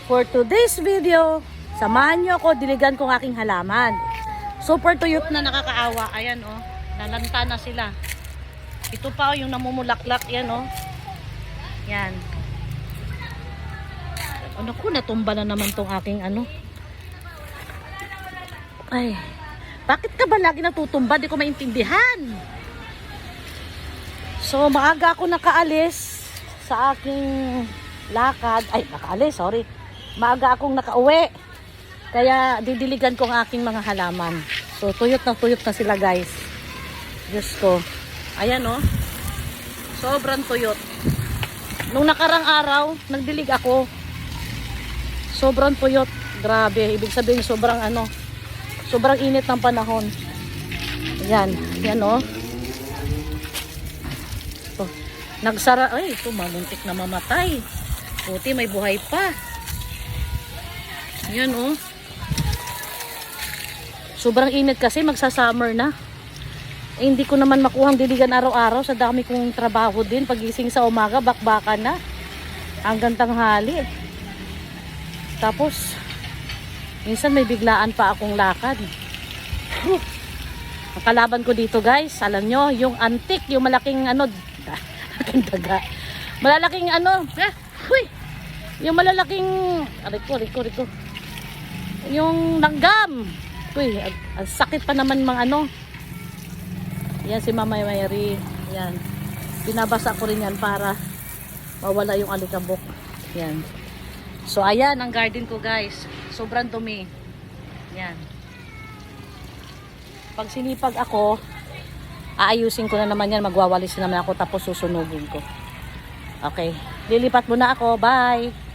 For today's video, samahan nyo ako, diligan ko ang aking halaman. Super tuyot na nakakaawa. Ayan oh, nalanta na sila. Ito pa oh, yung namumulaklak. Yan oh. Yan. Ano ko, natumba na naman tong aking ano. Ay, bakit ka ba lagi natutumba? Di ko maintindihan. So, maaga ako nakaalis sa aking lakad. Ay, nakaalis, sorry. Maaga akong nakauwi. Kaya didiligan ko ang aking mga halaman. So, tuyot na sila guys. Diyos ko. Ayan oh. Sobrang tuyot. Nung nakarang araw, nagdilig ako. Sobrang tuyot. Grabe. Ibig sabihin, sobrang ano. Sobrang init ng panahon. Ayan. Ayan oh. Ito. Nagsara. Ay, ito mamuntik na mamatay. Puti, may buhay pa. Ayan oh. Sobrang init kasi, magsa-summer na. Eh, hindi ko naman makuhang diligan araw-araw sa dami kong trabaho din. Pagising sa umaga, bakbakan na. Hanggang tanghali. Tapos, minsan may biglaan pa akong lakad. Ang kalaban ko dito guys, alam nyo, yung antik, yung malaking ano, daga. Malalaking ano, yung malalaking, riko. Yung langgam. Uy, ang sakit pa naman mga ano. Yan si Mama Mary. Yan. Binabasa ko rin yan para mawala yung alikabok. Yan. So ayan ang garden ko guys. Sobrang dumi. Yan. Pag sinipag ako, aayusin ko na naman yan. Magwawalis na naman ako tapos susunugin ko. Okay. Lilipat muna ako. Bye.